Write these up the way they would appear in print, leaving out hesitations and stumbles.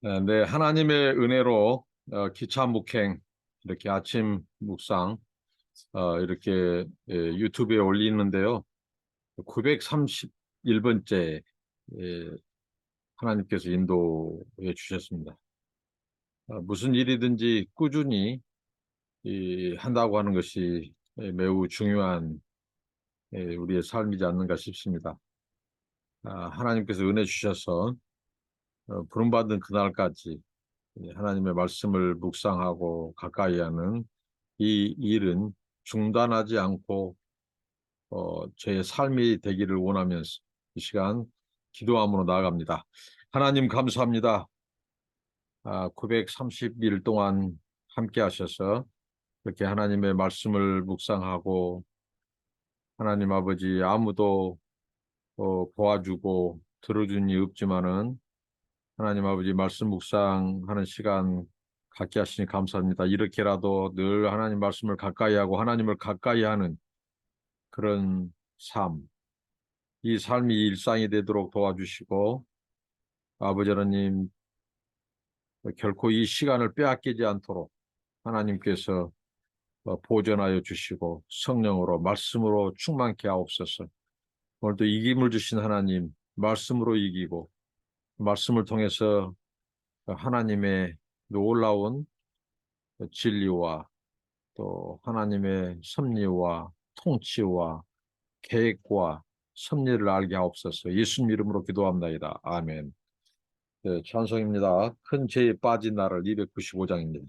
네, 하나님의 은혜로 기차 묵행 이렇게 아침 묵상 이렇게 유튜브에 올리는데요. 931번째 하나님께서 인도해 주셨습니다. 무슨 일이든지 꾸준히 한다고 하는 것이 매우 중요한 우리의 삶이지 않는가 싶습니다. 하나님께서 은혜 주셔서 부름받은 그날까지 하나님의 말씀을 묵상하고 가까이 하는 이 일은 중단하지 않고 제 삶이 되기를 원하면서 이 시간 기도함으로 나아갑니다. 하나님 감사합니다. 930일 동안 함께 하셔서 이렇게 하나님의 말씀을 묵상하고 하나님 아버지 아무도 도와주고 들어준 이 없지만은 하나님 아버지 말씀 묵상하는 시간 갖게 하시니 감사합니다. 이렇게라도 늘 하나님 말씀을 가까이 하고 하나님을 가까이 하는 그런 삶, 이 삶이 일상이 되도록 도와주시고 아버지 하나님 결코 이 시간을 빼앗기지 않도록 하나님께서 보존하여 주시고 성령으로 말씀으로 충만케 하옵소서. 오늘도 이김을 주신 하나님 말씀으로 이기고 말씀을 통해서 하나님의 놀라운 진리와 또 하나님의 섭리와 통치와 계획과 섭리를 알게 하옵소서. 예수님 이름으로 기도합나이다. 아멘. 네, 찬송입니다. 큰 죄에 빠진 나를 295장입니다.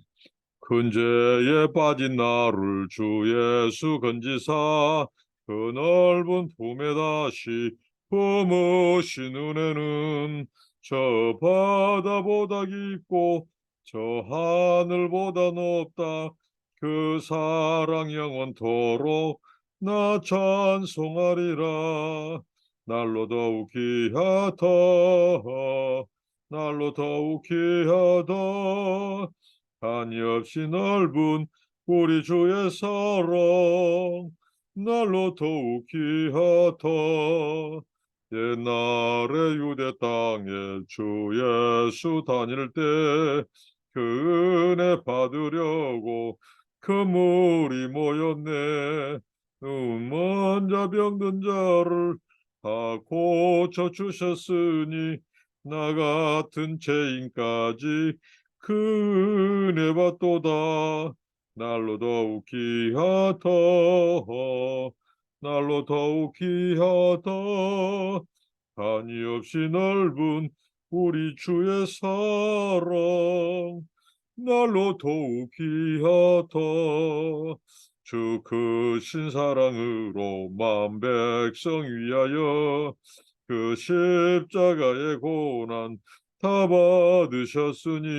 큰 죄에 빠진 나를 주 예수 건지사 그 넓은 품에 다시 품으신 은혜는 저 바다보다 깊고 저 하늘보다 높다. 그 사랑 영원토록 나 찬송하리라. 날로 더욱 귀하다. 날로 더욱 귀하다. 한이 없이 넓은 우리 주의 사랑 날로 더욱 귀하다. 옛날에 유대 땅에 주 예수 다닐 때 그 은혜 받으려고 그 무리 모였네. 눈먼 자 병든 자를 다 고쳐주셨으니 나 같은 죄인까지 그 은혜 받도다. 날로 더욱 귀하다. 날로 더욱 귀하다. 한이 없이 넓은 우리 주의 사랑 날로 더욱 귀하다. 주 크신 사랑으로 만 백성 위하여 그 십자가의 고난 다 받으셨으니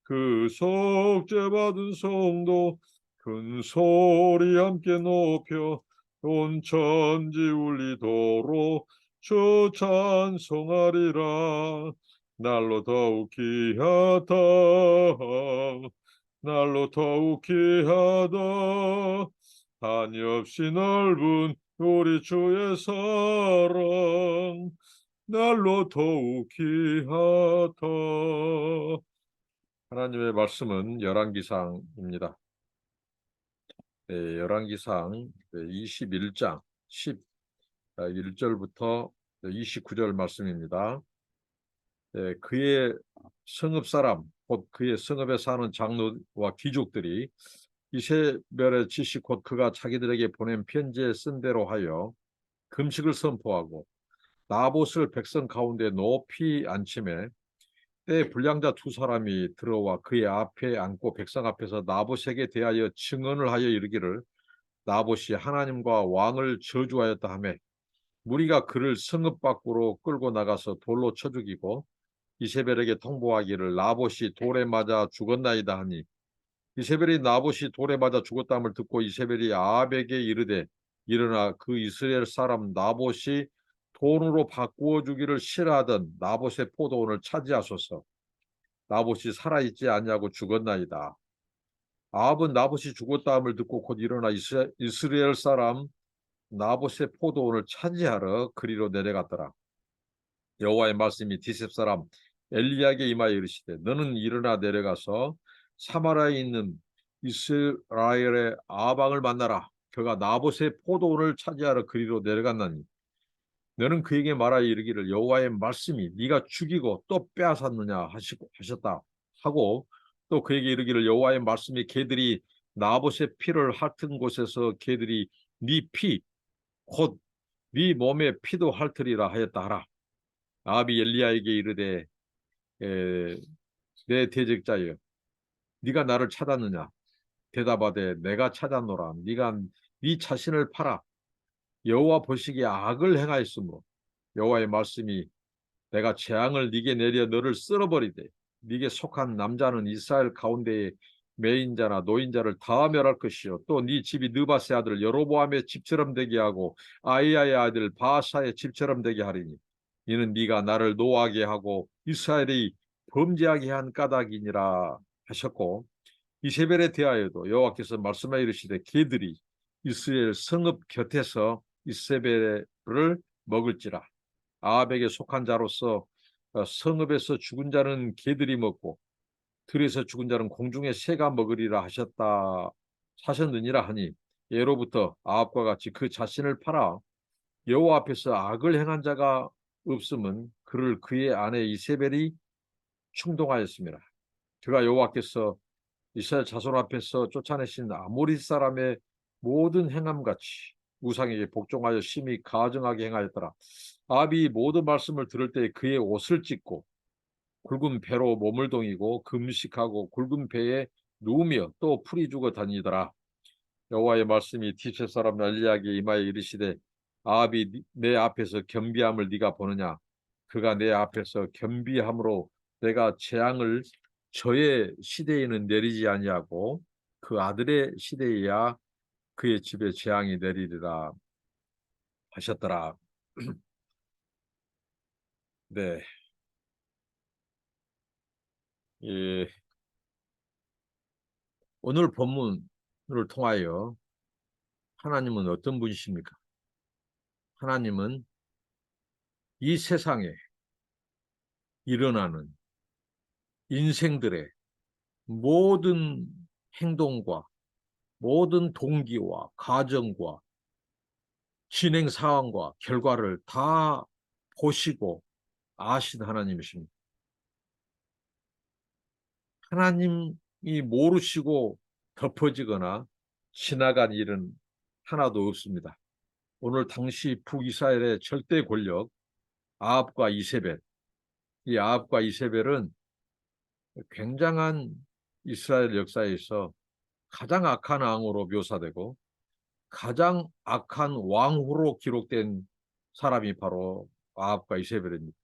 그 속죄 받은 성도 큰 소리 함께 높여 온 천지 울리도록 주 찬송하리라. 날로 더욱 귀하다. 날로 더욱 귀하다. 한이 없이 넓은 우리 주의 사랑 날로 더욱 귀하다. 하나님의 말씀은 열왕기상입니다. 네, 열왕기상 21장 11절부터 29절 말씀입니다. 네, 그의 성읍 사람, 곧 그의 성읍에 사는 장로와 귀족들이 이세벨의 지시 곧 그가 자기들에게 보낸 편지에 쓴 대로 하여 금식을 선포하고 나봇을 백성 가운데 높이 앉히매 때에 불량자 두 사람이 들어와 그의 앞에 앉고 백성 앞에서 나봇에게 대하여 증언을 하여 이르기를 나봇이 하나님과 왕을 저주하였다 하며 무리가 그를 성읍 밖으로 끌고 나가서 돌로 쳐 죽이고 이세벨에게 통보하기를 나봇이 돌에 맞아 죽었나이다 하니 이세벨이 나봇이 돌에 맞아 죽었다함을 듣고 이세벨이 아합에게 이르되 일어나 그 이스라엘 사람 나봇이 돈으로 바꾸어 주기를 싫어하던 나봇의 포도원을 차지하소서. 나봇이 살아있지 아니하고 죽었나이다. 아합은 나봇이 죽었다함을 듣고 곧 일어나 이스라엘 사람 나봇의 포도원을 차지하러 그리로 내려갔더라. 여호와의 말씀이 디셉 사람 엘리야에게 임하여 이르시되 너는 일어나 내려가서 사마라에 있는 이스라엘의 아방을 만나라. 그가 나봇의 포도원을 차지하러 그리로 내려갔나니 너는 그에게 말하여 이르기를 여호와의 말씀이 네가 죽이고 또 빼앗았느냐 하셨다 하고 또 그에게 이르기를 여호와의 말씀이 개들이 나봇의 피를 핥은 곳에서 개들이 네 피 곧 네 몸의 피도 핥으리라 하였다 하라. 아합이 엘리야에게 이르되 내 대적자여 네가 나를 찾았느냐 대답하되 내가 찾았노라. 네가 네 자신을 팔아 여호와 보시기에 악을 행하였으므로 여호와의 말씀이 내가 재앙을 네게 내려 너를 쓸어버리되 네게 속한 남자는 이스라엘 가운데에 매인자나 노인자를 다 멸할 것이요 또 네 집이 느바세 아들 여로보암의 집처럼 되게 하고 아이야의 아들 바하사의 집처럼 되게 하리니 이는 네가 나를 노하게 하고 이스라엘이 범죄하게 한 까닭이니라 하셨고 이세벨에 대하여도 여호와께서 말씀하여 이르시되 개들이 이스라엘 성읍 곁에서 이세벨을 먹을지라. 아합에게 속한 자로서 성읍에서 죽은 자는 개들이 먹고 들에서 죽은 자는 공중의 새가 먹으리라 하셨느니라 하니 예로부터 아합과 같이 그 자신을 팔아 여호와 앞에서 악을 행한 자가 없음은 그를 그의 아내 이세벨이 충동하였습니다. 그가 여호와께서 이스라엘 자손 앞에서 쫓아내신 아모리 사람의 모든 행함같이 우상에게 복종하여 심히 가증하게 행하였더라. 아합이 모든 말씀을 들을 때 그의 옷을 찢고 굵은 배로 몸을 동이고 금식하고 굵은 배에 누우며 또 풀이 죽어 다니더라. 여호와의 말씀이 디벳 사람 엘리야에게 임하여 이르시되 아합이 내 앞에서 겸비함을 네가 보느냐 그가 내 앞에서 겸비함으로 내가 재앙을 저의 시대에는 내리지 아니하고 그 아들의 시대에야 그의 집에 재앙이 내리리라 하셨더라. 네, 예, 오늘 본문을 통하여 하나님은 어떤 분이십니까? 하나님은 이 세상에 일어나는 인생들의 모든 행동과 모든 동기와 가정과 진행 상황과 결과를 다 보시고 아신 하나님이십니다. 하나님이 모르시고 덮어지거나 지나간 일은 하나도 없습니다. 오늘 당시 북이스라엘의 절대 권력 아합과 이세벨, 이 아합과 이세벨은 굉장한 이스라엘 역사에서 가장 악한 왕으로 묘사되고 가장 악한 왕후로 기록된 사람이 바로 아합과 이세벨입니다.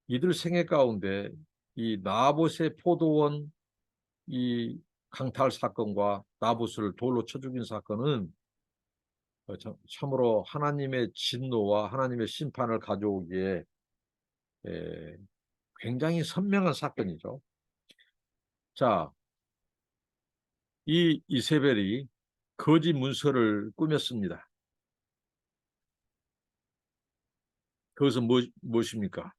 이들 생애 가운데 이 나봇의 포도원 이 강탈 사건과 나봇을 돌로 쳐 죽인 사건은 참으로 하나님의 진노와 하나님의 심판을 가져오기에 굉장히 선명한 사건이죠. 자, 이 이세벨이 거짓 문서를 꾸몄습니다. 그것은 무엇입니까?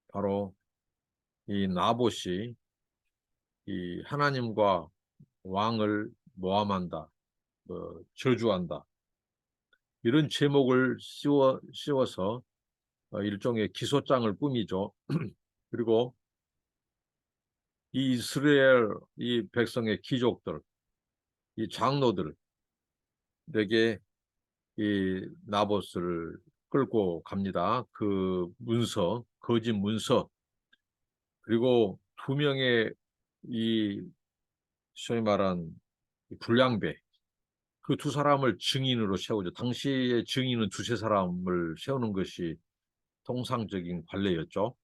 바로 이 나봇이 이 하나님과 왕을 모함한다, 저주한다 이런 제목을 씌워서 일종의 기소장을 꾸미죠. 그리고 이 이스라엘 이 백성의 귀족들, 이 장로들에게 이 나봇을 끌고 갑니다. 그 문서, 거짓 문서, 그리고 두 명의 이 소위 말한 불량배, 그 두 사람을 증인으로 세우죠. 당시의 증인은 두세 사람을 세우는 것이 통상적인 관례였죠.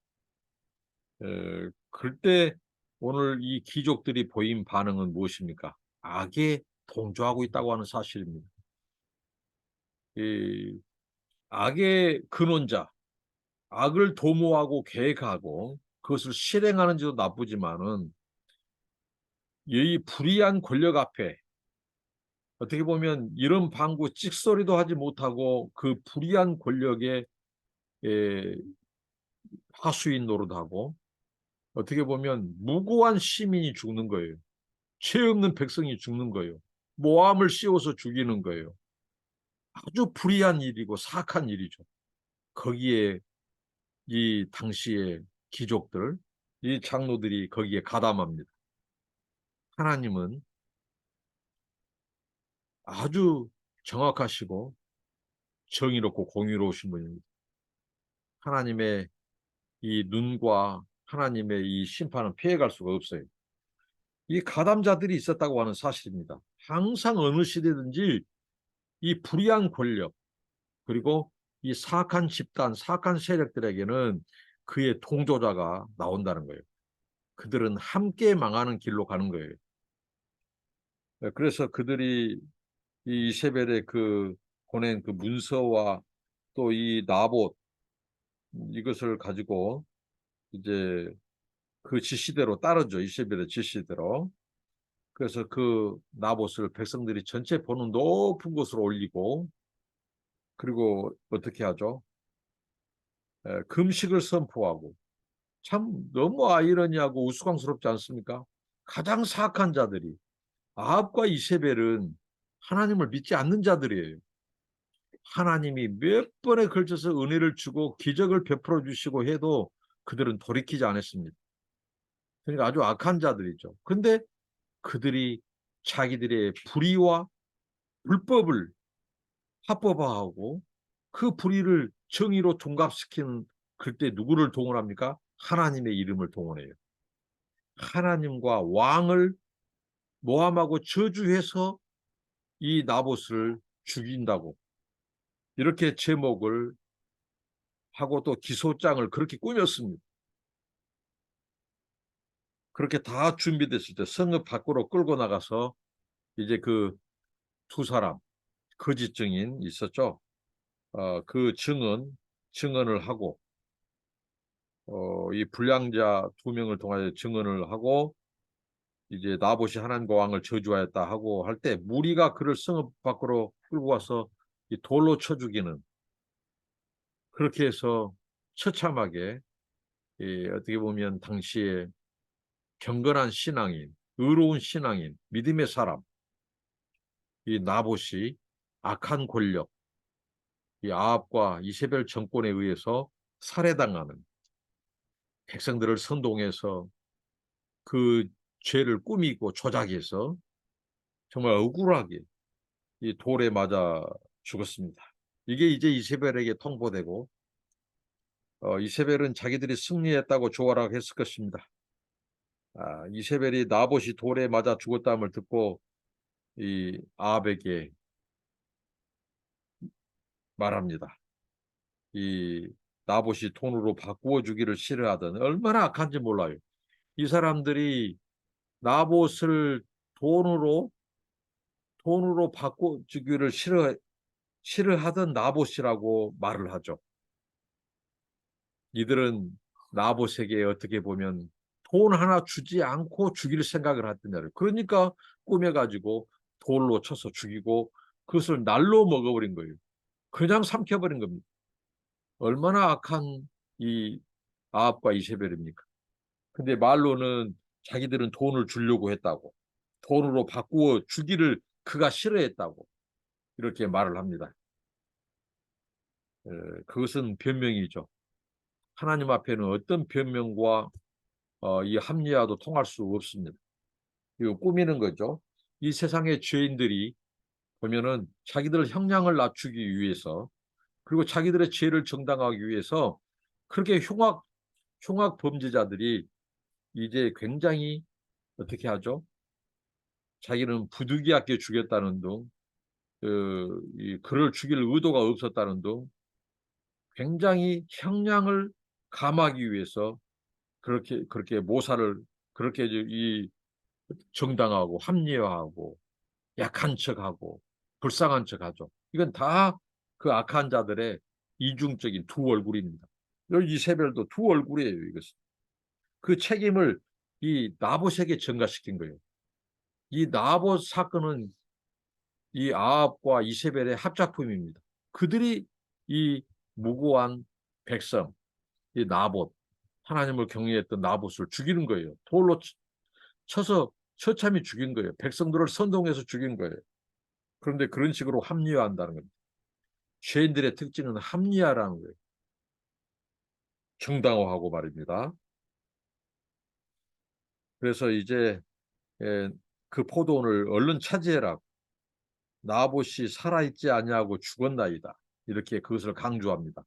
그때 오늘 이 귀족들이 보인 반응은 무엇입니까? 악에 동조하고 있다고 하는 사실입니다. 이 악의 근원자, 악을 도모하고 계획하고 그것을 실행하는지도 나쁘지만은 이 불의한 권력 앞에 어떻게 보면 이런 방구 찍소리도 하지 못하고 그 불의한 권력에 하수인 노릇하고 어떻게 보면 무고한 시민이 죽는 거예요. 죄 없는 백성이 죽는 거예요. 모함을 씌워서 죽이는 거예요. 아주 불의한 일이고 사악한 일이죠. 거기에 이 당시의 귀족들, 이 장로들이 거기에 가담합니다. 하나님은 아주 정확하시고 정의롭고 공의로우신 분입니다. 하나님의 이 눈과 하나님의 이 심판은 피해갈 수가 없어요. 이 가담자들이 있었다고 하는 사실입니다. 항상 어느 시대든지 이 불의한 권력 그리고 이 사악한 집단, 사악한 세력들에게는 그의 동조자가 나온다는 거예요. 그들은 함께 망하는 길로 가는 거예요. 그래서 그들이 이 이세벨의 그 보낸 그 문서와 또 이 나봇 이것을 가지고 이제 그 지시대로 따르죠. 이세벨의 지시대로. 그래서 그 나봇을 백성들이 전체 보는 높은 곳으로 올리고 그리고 어떻게 하죠? 금식을 선포하고 참 너무 아이러니하고 우스꽝스럽지 않습니까? 가장 사악한 자들이 아합과 이세벨은 하나님을 믿지 않는 자들이에요. 하나님이 몇 번에 걸쳐서 은혜를 주고 기적을 베풀어 주시고 해도 그들은 돌이키지 않았습니다. 그러니까 아주 악한 자들이죠. 근데 그들이 자기들의 불의와 불법을 합법화하고 그 불의를 정의로 종합시키는 그때 누구를 동원합니까? 하나님의 이름을 동원해요. 하나님과 왕을 모함하고 저주해서 이 나봇을 죽인다고 이렇게 제목을 하고 또 기소장을 그렇게 꾸몄습니다. 그렇게 다 준비됐을 때 성읍 밖으로 끌고 나가서 이제 그 두 사람 거짓 증인 있었죠. 그 증언을 하고 이 불량자 두 명을 통하여 증언을 하고 이제 나봇이 하나님과 왕을 저주하였다 하고 할 때 무리가 그를 성읍 밖으로 끌고 와서 이 돌로 쳐 죽이는 그렇게 해서 처참하게 어떻게 보면 당시에 경건한 신앙인, 의로운 신앙인, 믿음의 사람 이 나봇이 악한 권력, 이 아합과 이세벨 정권에 의해서 살해당하는 백성들을 선동해서 그 죄를 꾸미고 조작해서 정말 억울하게 이 돌에 맞아 죽었습니다. 이게 이제 이세벨에게 통보되고 이세벨은 자기들이 승리했다고 조화락했을 것입니다. 이세벨이 나봇이 돌에 맞아 죽었다함을 듣고 이 아합에게 말합니다. 이 나봇이 돈으로 바꾸어 주기를 싫어하던 얼마나 악한지 몰라요. 이 사람들이 나봇을 돈으로 바꿔 주기를 싫어하던 나봇이라고 말을 하죠. 이들은 나봇에게 어떻게 보면 돈 하나 주지 않고 죽일 생각을 했던 거예요. 그러니까 꾸며가지고 돌로 쳐서 죽이고 그것을 날로 먹어버린 거예요. 그냥 삼켜버린 겁니다. 얼마나 악한 이 아합과 이세벨입니까? 근데 말로는 자기들은 돈을 주려고 했다고, 돈으로 바꾸어 주기를 그가 싫어했다고 이렇게 말을 합니다. 그것은 변명이죠. 하나님 앞에는 어떤 변명과 이 합리화도 통할 수 없습니다. 이거 꾸미는 거죠. 이 세상의 죄인들이 보면은 자기들 형량을 낮추기 위해서 그리고 자기들의 죄를 정당화하기 위해서 그렇게 흉악 범죄자들이 이제 굉장히 어떻게 하죠? 자기는 부득이하게 죽였다는 등, 그를 죽일 의도가 없었다는 등 굉장히 형량을 감하기 위해서 그렇게 모사를 그렇게 이 정당하고 합리화하고 약한 척하고 불쌍한 척하죠. 이건 다 그 악한 자들의 이중적인 두 얼굴입니다. 이세벨도 두 얼굴이에요. 이것은 그 책임을 이 나봇에게 전가시킨 거예요. 이 나봇 사건은 이 아합과 이세벨의 합작품입니다. 그들이 이 무고한 백성, 이 나봇 하나님을 경외했던 나봇을 죽이는 거예요. 돌로 쳐서 처참히 죽인 거예요. 백성들을 선동해서 죽인 거예요. 그런데 그런 식으로 합리화한다는 겁니다. 죄인들의 특징은 합리화라는 거예요. 정당화하고 말입니다. 그래서 이제 그 포도원을 얼른 차지해라. 나봇이 살아있지 아니하고 죽었나이다. 이렇게 그것을 강조합니다.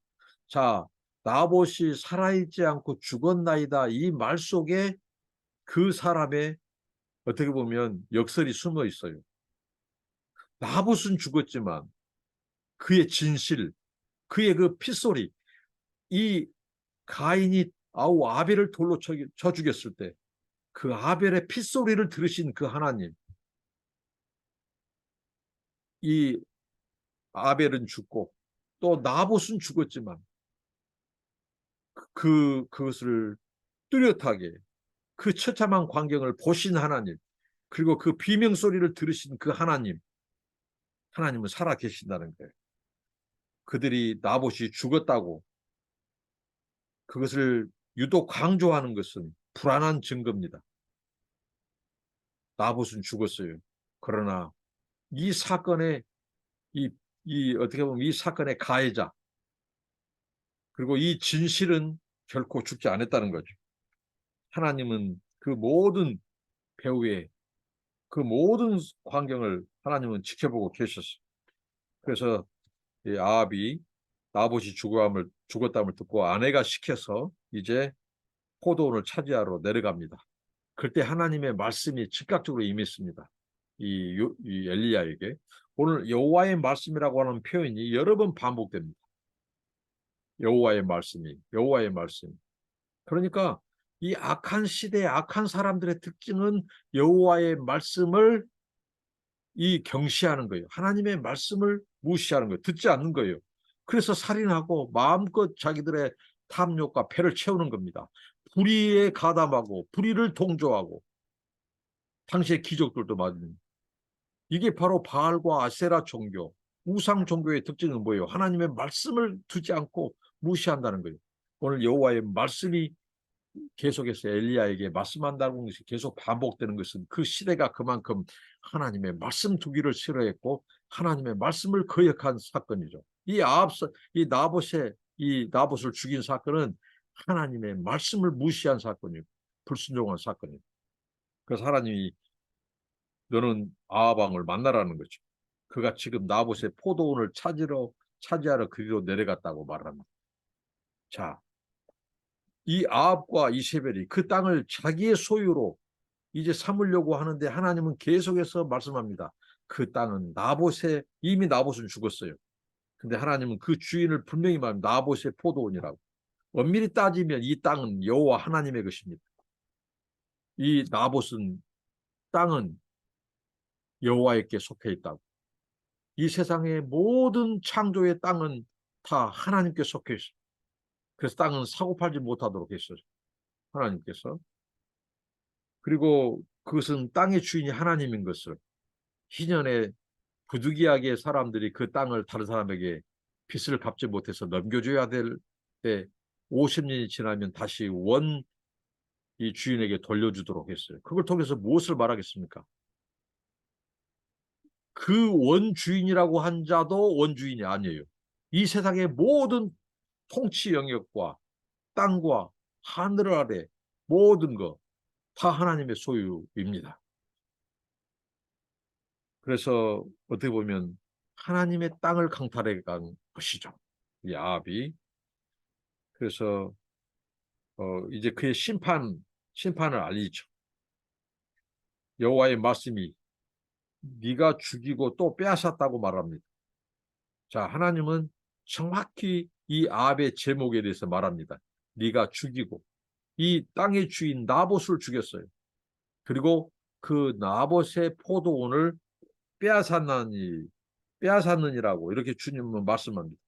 자, 나봇이 살아있지 않고 죽었나이다. 이 말 속에 그 사람의 어떻게 보면 역설이 숨어 있어요. 나봇은 죽었지만 그의 진실, 그의 그 핏소리, 이 가인이 아벨을 돌로 쳐 죽였을 때 그 아벨의 핏소리를 들으신 그 하나님, 이 아벨은 죽고 또 나봇은 죽었지만 그것을 뚜렷하게 그 처참한 광경을 보신 하나님, 그리고 그 비명 소리를 들으신 그 하나님은 살아 계신다는 거예요. 그들이 나봇이 죽었다고 그것을 유독 강조하는 것은 불안한 증거입니다. 나봇은 죽었어요. 그러나 이 사건의 어떻게 보면 이 사건의 가해자, 그리고 이 진실은 결코 죽지 않았다는 거죠. 하나님은 그 모든 배후의 그 모든 광경을 하나님은 지켜보고 계셨어요. 그래서 이 아합이 나봇이 죽었다함을 듣고 아내가 시켜서 이제 포도원을 차지하러 내려갑니다. 그때 하나님의 말씀이 즉각적으로 임했습니다. 이 엘리야에게. 오늘 여호와의 말씀이라고 하는 표현이 여러 번 반복됩니다. 여호와의 말씀. 그러니까 이 악한 시대의 악한 사람들의 특징은 여호와의 말씀을 경시하는 거예요. 하나님의 말씀을 무시하는 거예요. 듣지 않는 거예요. 그래서 살인하고 마음껏 자기들의 탐욕과 패를 채우는 겁니다. 불의에 가담하고 불의를 동조하고 당시의 귀족들도 맞은 이게 바로 바알과 아세라 종교, 우상 종교의 특징은 뭐예요? 하나님의 말씀을 두지 않고 무시한다는 거예요. 오늘 여호와의 말씀이 계속해서 엘리야에게 말씀한다는 것이 계속 반복되는 것은 그 시대가 그만큼 하나님의 말씀 두기를 싫어했고 하나님의 말씀을 거역한 사건이죠. 이 나봇을 죽인 사건은 하나님의 말씀을 무시한 사건이고 불순종한 사건이에요. 그래서 하나님이 너는 아합 왕을 만나라는 거죠. 그가 지금 나봇의 포도원을 차지하러 그리로 내려갔다고 말합니다. 자, 이 아합과 이세벨이 그 땅을 자기의 소유로 이제 삼으려고 하는데 하나님은 계속해서 말씀합니다. 그 땅은 이미 나봇은 죽었어요. 근데 하나님은 그 주인을 분명히 말합니다. 나봇의 포도원이라고. 엄밀히 따지면 이 땅은 여호와 하나님의 것입니다. 이 땅은 여호와에게 속해 있다고. 이 세상의 모든 창조의 땅은 다 하나님께 속해 있어요. 그래서 땅은 사고 팔지 못하도록 했어요. 하나님께서. 그리고 그것은 땅의 주인이 하나님인 것을 희년에 부득이하게 사람들이 그 땅을 다른 사람에게 빚을 갚지 못해서 넘겨줘야 될 때 50년이 지나면 다시 이 주인에게 돌려주도록 했어요. 그걸 통해서 무엇을 말하겠습니까? 그 원주인이라고 한 자도 원주인이 아니에요. 이 세상의 모든 통치 영역과 땅과 하늘 아래 모든 것 다 하나님의 소유입니다. 그래서 어떻게 보면 하나님의 땅을 강탈해 간 것이죠. 이 아합이. 그래서 이제 그의 심판을 알리죠. 여호와의 말씀이 네가 죽이고 또 빼앗았다고 말합니다. 자, 하나님은 정확히 이 아합의 제목에 대해서 말합니다. 네가 죽이고 이 땅의 주인 나봇을 죽였어요. 그리고 그 나봇의 포도원을 빼앗았느니라고 이렇게 주님은 말씀합니다.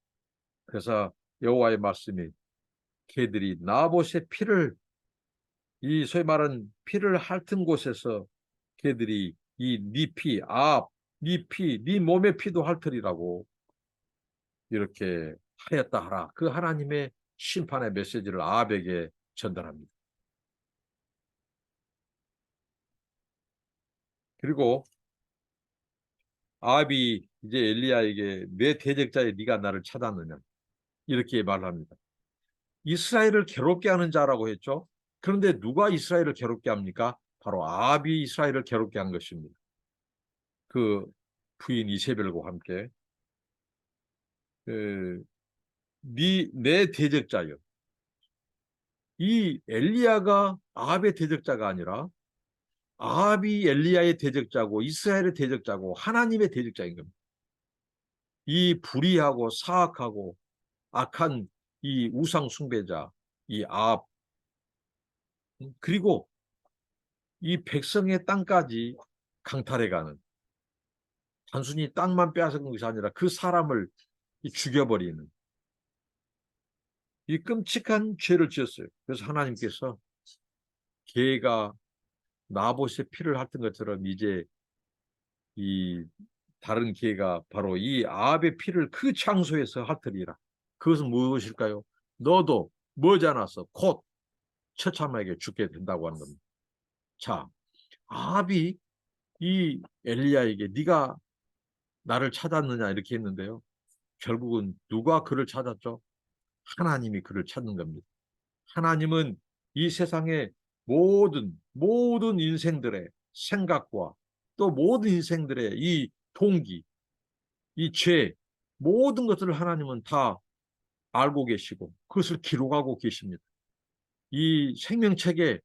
그래서 여호와의 말씀이 걔들이 나봇의 피를 이 소위 말하는 피를 핥은 곳에서 걔들이 네 몸의 피도 핥으리라고 이렇게 하였다 하라. 그 하나님의 심판의 메시지를 아합에게 전달합니다. 그리고 아합이 이제 엘리야에게 내 대적자에 네가 나를 찾았느냐 이렇게 말합니다. 이스라엘을 괴롭게 하는 자라고 했죠. 그런데 누가 이스라엘을 괴롭게 합니까? 바로 아합이 이스라엘을 괴롭게 한 것입니다. 그 부인 이세벨과 함께 내 대적자여. 이 엘리야가 아합의 대적자가 아니라 아합이 엘리야의 대적자고 이스라엘의 대적자고 하나님의 대적자인 겁니다. 이 불의하고 사악하고 악한 이 우상 숭배자 이 아합 그리고 이 백성의 땅까지 강탈해가는 단순히 땅만 빼앗은 것이 아니라 그 사람을 죽여버리는 이 끔찍한 죄를 지었어요. 그래서 하나님께서 개가 나봇의 피를 핥은 것처럼 이제 이 다른 개가 바로 이 아합의 피를 그 장소에서 핥으리라. 그것은 무엇일까요? 너도 머지않아서 곧 처참하게 죽게 된다고 하는 겁니다. 자, 아합이 이 엘리야에게 네가 나를 찾았느냐 이렇게 했는데요. 결국은 누가 그를 찾았죠? 하나님이 그를 찾는 겁니다. 하나님은 이 세상의 모든 인생들의 생각과 또 모든 인생들의 이 동기, 이 죄, 모든 것들을 하나님은 다 알고 계시고 그것을 기록하고 계십니다. 이 생명책에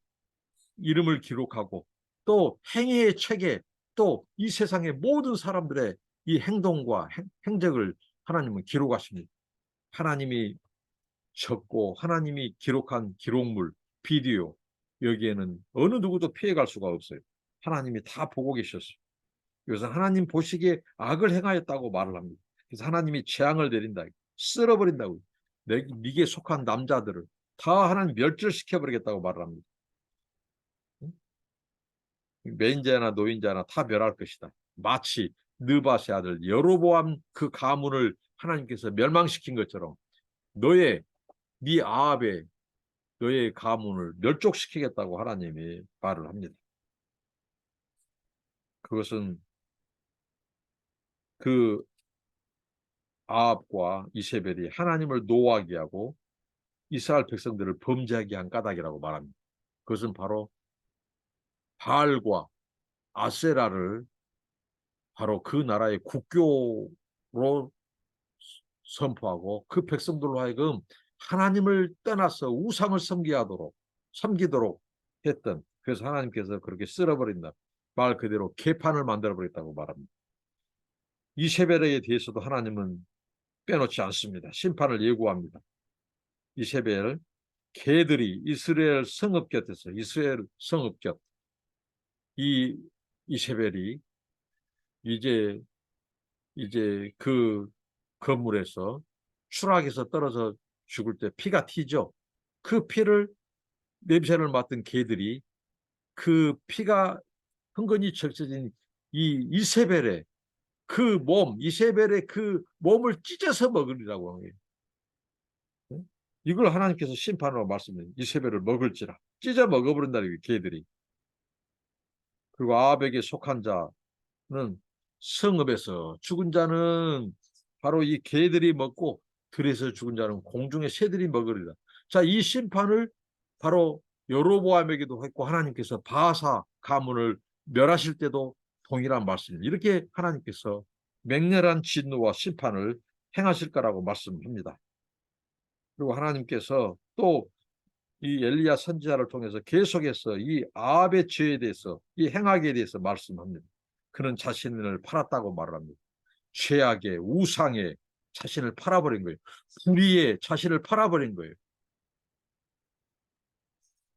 이름을 기록하고 또 행위의 책에 또 이 세상의 모든 사람들의 이 행동과 행적을 하나님은 기록하십니다. 하나님이 적고 하나님이 기록한 기록물, 비디오 여기에는 어느 누구도 피해갈 수가 없어요. 하나님이 다 보고 계셨어요. 그래서 하나님 보시기에 악을 행하였다고 말을 합니다. 그래서 하나님이 재앙을 내린다. 쓸어버린다고. 네게 속한 남자들을 다 하나님 멸절시켜버리겠다고 말을 합니다. 매인자나 노인자나 다 멸할 것이다. 마치 느밧의 아들 여로보암 그 가문을 하나님께서 멸망시킨 것처럼 네 아합의 너의 가문을 멸족시키겠다고 하나님이 말을 합니다. 그것은 그 아합과 이세벨이 하나님을 노하게 하고 이스라엘 백성들을 범죄하게 한 까닭이라고 말합니다. 그것은 바로 바알과 아세라를 바로 그 나라의 국교로 선포하고 그 백성들로 하여금 하나님을 떠나서 우상을 섬기도록 했던 그래서 하나님께서 그렇게 쓸어버린다. 말 그대로 개판을 만들어버렸다고 말합니다. 이세벨에 대해서도 하나님은 빼놓지 않습니다. 심판을 예고합니다. 이세벨 개들이 이스라엘 성읍 곁에서 이스라엘 성읍 곁 이 이세벨이 이제 그 건물에서 추락해서 떨어져 죽을 때 피가 튀죠. 그 피를 냄새를 맡은 개들이 그 피가 흥건히 적셔진 이 이세벨의 이세벨의 그 몸을 찢어서 먹으리라고 하는 거예요. 이걸 하나님께서 심판으로 말씀해요. 이세벨을 먹을지라 찢어 먹어버린다는 개들이. 그리고 아합에게 속한 자는 성읍에서 죽은 자는 바로 이 개들이 먹고 들에서 죽은 자는 공중의 새들이 먹으리라. 자, 이 심판을 바로 여로보암에게도 했고 하나님께서 바사 가문을 멸하실 때도 동일한 말씀입니다. 이렇게 하나님께서 맹렬한 진노와 심판을 행하실 거라고 말씀합니다. 그리고 하나님께서 또 이 엘리야 선지자를 통해서 계속해서 이 아합의 죄에 대해서 이 행악에 대해서 말씀합니다. 그는 자신을 팔았다고 말합니다. 죄악에 우상에 자신을 팔아버린 거예요. 불의에 자신을 팔아버린 거예요.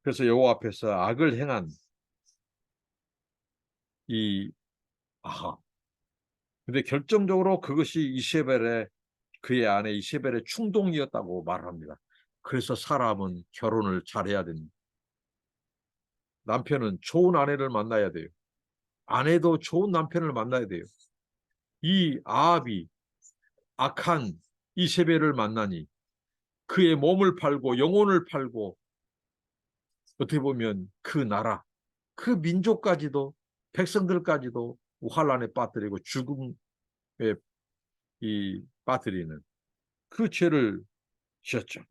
그래서 여호와 앞에서 악을 행한 이 아합. 근데 결정적으로 그것이 그의 아내 이세벨의 충동이었다고 말합니다. 그래서 사람은 결혼을 잘해야 됩니다. 남편은 좋은 아내를 만나야 돼요. 아내도 좋은 남편을 만나야 돼요. 이 아합이 악한 이세벨을 만나니 그의 몸을 팔고 영혼을 팔고 어떻게 보면 그 나라, 그 민족까지도, 백성들까지도 환란에 빠뜨리고 죽음에 빠뜨리는 그 죄를 지었죠.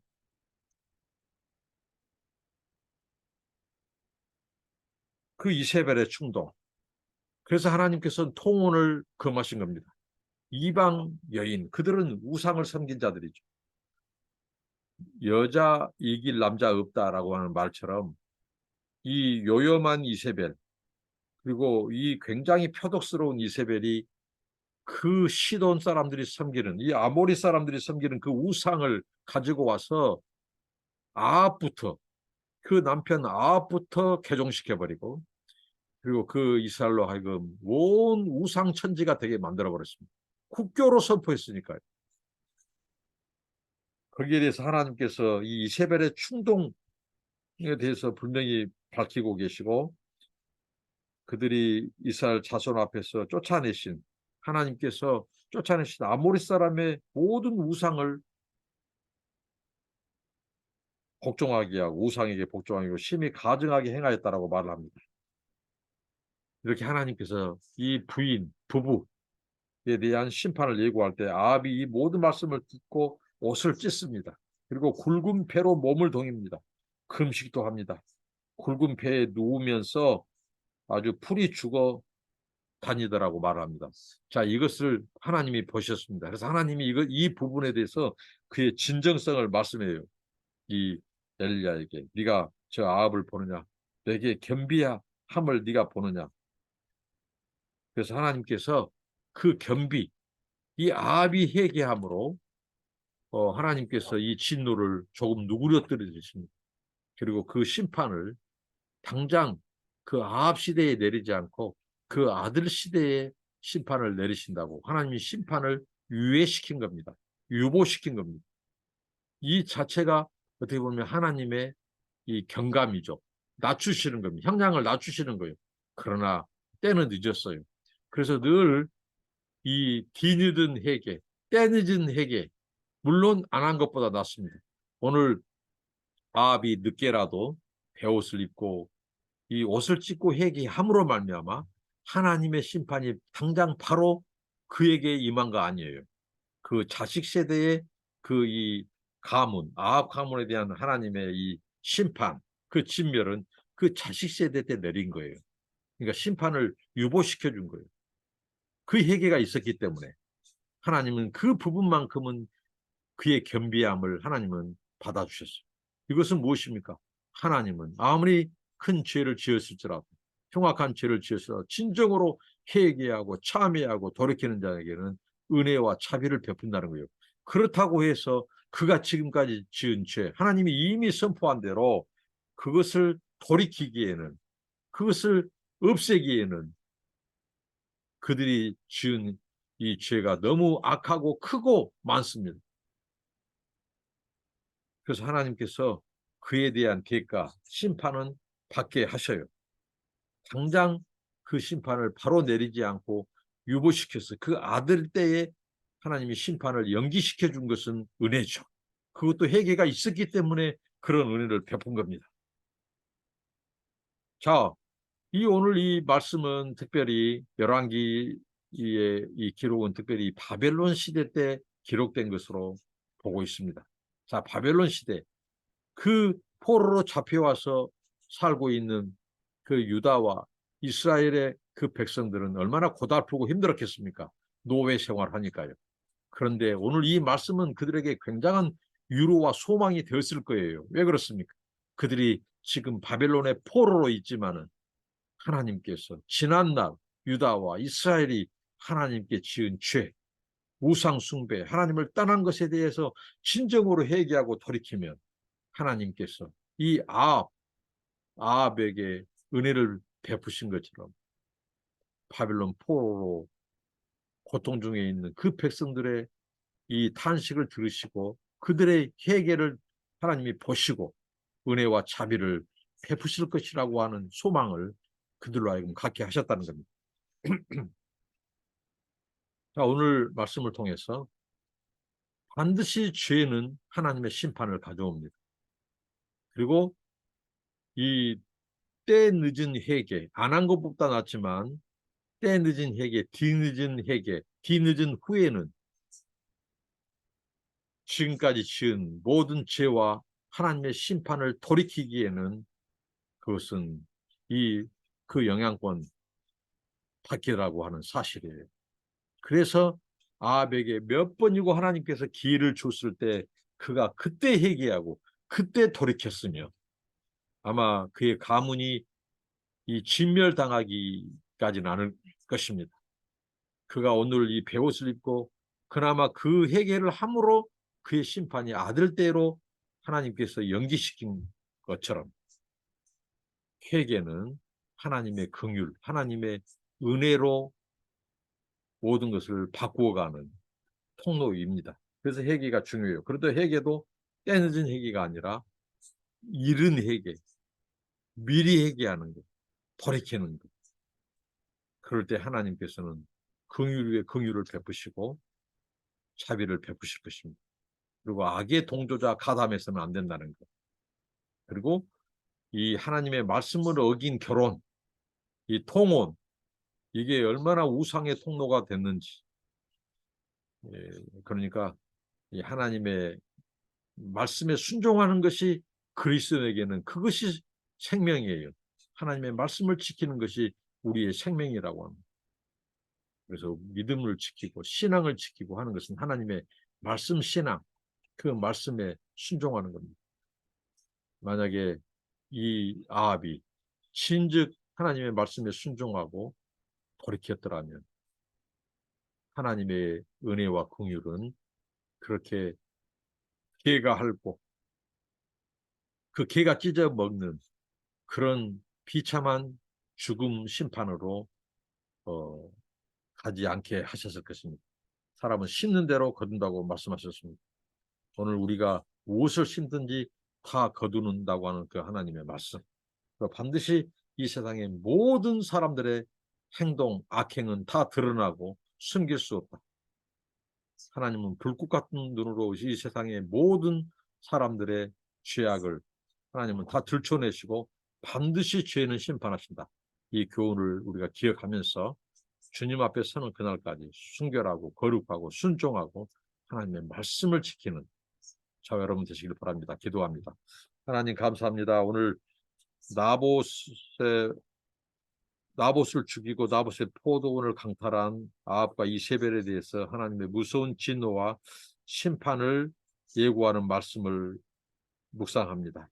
그 이세벨의 충동. 그래서 하나님께서는 통혼을 금하신 겁니다. 이방 여인, 그들은 우상을 섬긴 자들이죠. 여자 이길 남자 없다라고 하는 말처럼 이 요염한 이세벨, 그리고 이 굉장히 표독스러운 이세벨이 그 시돈 사람들이 섬기는, 이 아모리 사람들이 섬기는 그 우상을 가지고 와서 아합부터, 그 남편 아합부터 개종시켜버리고, 그리고 그 이스라엘로 하여금 온 우상 천지가 되게 만들어 버렸습니다. 국교로 선포했으니까요. 거기에 대해서 하나님께서 이 이세벨의 충동에 대해서 분명히 밝히고 계시고, 그들이 이스라엘 자손 앞에서 쫓아내신, 하나님께서 쫓아내신 아모리 사람의 모든 우상을 복종하게 하고, 우상에게 복종하게 하고 심히 가증하게 행하였다라고 말을 합니다. 이렇게 하나님께서 이 부부에 대한 심판을 예고할 때 아합이 이 모든 말씀을 듣고 옷을 찢습니다. 그리고 굵은 배로 몸을 동입니다. 금식도 합니다. 굵은 배에 누우면서 아주 풀이 죽어 다니더라고 말합니다. 자, 이것을 하나님이 보셨습니다. 그래서 하나님이 이 부분에 대해서 그의 진정성을 말씀해요. 이 엘리야에게, 네가 저 아합을 보느냐, 내게 겸비함을 네가 보느냐. 그래서 하나님께서 그 겸비, 이 아합이 회개함으로 하나님께서 이 진노를 조금 누그러뜨리십니다. 그리고 그 심판을 당장 그 아합 시대에 내리지 않고 그 아들 시대에 심판을 내리신다고, 하나님이 심판을 유예시킨 겁니다. 유보시킨 겁니다. 이 자체가 어떻게 보면 하나님의 이 경감이죠. 낮추시는 겁니다. 형량을 낮추시는 거예요. 그러나 때는 늦었어요. 그래서 늘 이 뒤늦은 회개, 때늦은 회개, 물론 안 한 것보다 낫습니다. 오늘 아합이 늦게라도 베옷을 입고 이 옷을 찢고 회개함으로 말미암아 하나님의 심판이 당장 바로 그에게 임한 거 아니에요. 그 자식 세대의 그 이 가문, 아합 가문에 대한 하나님의 이 심판, 그 진멸은 그 자식 세대 때 내린 거예요. 그러니까 심판을 유보시켜 준 거예요. 그 회개가 있었기 때문에 하나님은 그 부분만큼은 그의 겸비함을 하나님은 받아주셨어요. 이것은 무엇입니까? 하나님은 아무리 큰 죄를 지었을지라도, 흉악한 죄를 지었을지라도 진정으로 회개하고 참회하고 돌이키는 자에게는 은혜와 자비를 베푼다는 거예요. 그렇다고 해서 그가 지금까지 지은 죄, 하나님이 이미 선포한 대로 그것을 돌이키기에는, 그것을 없애기에는 그들이 지은 이 죄가 너무 악하고 크고 많습니다. 그래서 하나님께서 그에 대한 대가, 심판은 받게 하셔요. 당장 그 심판을 바로 내리지 않고 유보시켜서 그 아들 때에 하나님이 심판을 연기시켜 준 것은 은혜죠. 그것도 회개가 있었기 때문에 그런 은혜를 베푼 겁니다. 자, 오늘 이 말씀은 특별히 열왕기의 이 기록은 특별히 바벨론 시대 때 기록된 것으로 보고 있습니다. 자, 바벨론 시대, 그 포로로 잡혀와서 살고 있는 그 유다와 이스라엘의 그 백성들은 얼마나 고달프고 힘들었겠습니까? 노예 생활하니까요. 그런데 오늘 이 말씀은 그들에게 굉장한 위로와 소망이 되었을 거예요. 왜 그렇습니까? 그들이 지금 바벨론의 포로로 있지만은 하나님께서 지난날 유다와 이스라엘이 하나님께 지은 죄, 우상 숭배, 하나님을 떠난 것에 대해서 진정으로 회개하고 돌이키면 하나님께서 이 아합에게 은혜를 베푸신 것처럼 바벨론 포로로 고통 중에 있는 그 백성들의 이 탄식을 들으시고 그들의 회개를 하나님이 보시고 은혜와 자비를 베푸실 것이라고 하는 소망을 그들로 하여금 갖게 하셨다는 겁니다. 자, 오늘 말씀을 통해서 반드시 죄는 하나님의 심판을 가져옵니다. 그리고 이 때 늦은 회개, 안 한 것보다 낫지만 때 늦은 회개, 뒤늦은 회개, 뒤늦은 후회는 지금까지 지은 모든 죄와 하나님의 심판을 돌이키기에는 그것은 그 영향권 밖이라고 하는 사실이에요. 그래서 아합에게 몇 번이고 하나님께서 기회를 줬을 때 그가 그때 회개하고 그때 돌이켰으며 아마 그의 가문이 이 진멸당하기까지는 않을 것입니다. 그가 오늘 이 베옷을 입고 그나마 그 회개를 함으로 그의 심판이 아들 때로 하나님께서 연기시킨 것처럼 회개는 하나님의 긍휼, 하나님의 은혜로 모든 것을 바꾸어가는 통로입니다. 그래서 회개가 중요해요. 그런데 회개도 때늦은 회개가 아니라 이른 회개, 미리 회개하는 것, 돌이키는 것. 그럴 때 하나님께서는 긍휼 위에 긍휼을 베푸시고 자비를 베푸실 것입니다. 그리고 악의 동조자 가담해서는 안 된다는 것. 그리고 이 하나님의 말씀을 어긴 결혼, 이 통혼, 이게 얼마나 우상의 통로가 됐는지. 그러니까 이 하나님의 말씀에 순종하는 것이 그리스도에게는 그것이 생명이에요. 하나님의 말씀을 지키는 것이 우리의 생명이라고 합니다. 그래서 믿음을 지키고 신앙을 지키고 하는 것은 하나님의 말씀 신앙, 그 말씀에 순종하는 겁니다. 만약에 이 아합이 진즉 하나님의 말씀에 순종하고 돌이켰더라면 하나님의 은혜와 긍휼은 그렇게 개가 핥고 그 개가 찢어 먹는 그런 비참한 죽음 심판으로 가지 않게 하셨을 것입니다. 사람은 심는 대로 거둔다고 말씀하셨습니다. 오늘 우리가 무엇을 심든지 다 거두는다고 하는 그 하나님의 말씀. 반드시 이 세상의 모든 사람들의 행동, 악행은 다 드러나고 숨길 수 없다. 하나님은 불꽃 같은 눈으로 이 세상의 모든 사람들의 죄악을 하나님은 다 들춰내시고 반드시 죄는 심판하신다. 이 교훈을 우리가 기억하면서 주님 앞에 서는 그날까지 순결하고 거룩하고 순종하고 하나님의 말씀을 지키는 저와 여러분 되시길 바랍니다. 기도합니다. 하나님 감사합니다. 오늘 나봇을 죽이고 나봇의 포도원을 강탈한 아합과 이세벨에 대해서 하나님의 무서운 진노와 심판을 예고하는 말씀을 묵상합니다.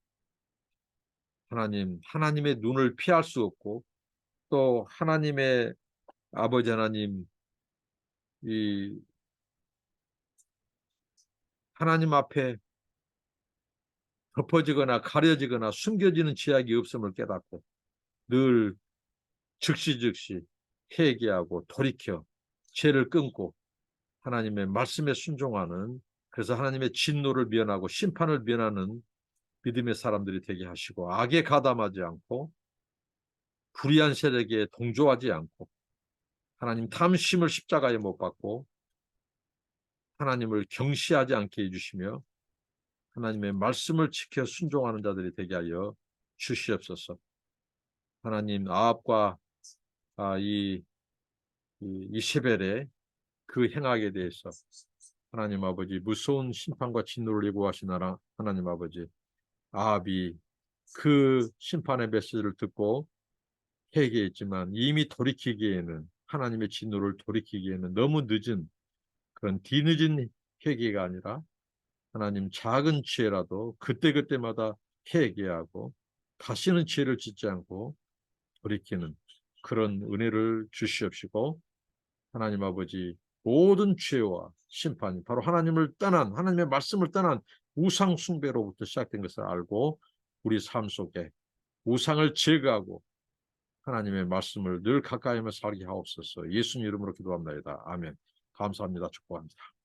하나님의 눈을 피할 수 없고 또 하나님의 아버지 하나님 이 하나님 앞에 덮어지거나 가려지거나 숨겨지는 죄악이 없음을 깨닫고 늘 즉시 회개하고 돌이켜 죄를 끊고 하나님의 말씀에 순종하는 그래서 하나님의 진노를 면하고 심판을 면하는 믿음의 사람들이 되게 하시고 악에 가담하지 않고 불의한 세력에 동조하지 않고 하나님 탐심을 십자가에 못 박고 하나님을 경시하지 않게 해주시며 하나님의 말씀을 지켜 순종하는 자들이 되게 하여 주시옵소서. 하나님 아합과 이세벨의 그 행악에 대해서 하나님 아버지 무서운 심판과 진노를 예고하신 하나님 아버지 아합이 그 심판의 메시지를 듣고 회개했지만 이미 돌이키기에는 하나님의 진노를 돌이키기에는 너무 늦은 그런 뒤늦은 회개가 아니라 하나님 작은 죄라도 그때그때마다 회개하고 다시는 죄를 짓지 않고 돌이키는 그런 은혜를 주시옵시고 하나님 아버지 모든 죄와 심판이 바로 하나님을 떠난 하나님의 말씀을 떠난 우상 숭배로부터 시작된 것을 알고 우리 삶 속에 우상을 제거하고 하나님의 말씀을 늘 가까이며 살게 하옵소서. 예수님 이름으로 기도합니다. 아멘. 감사합니다. 축복합니다.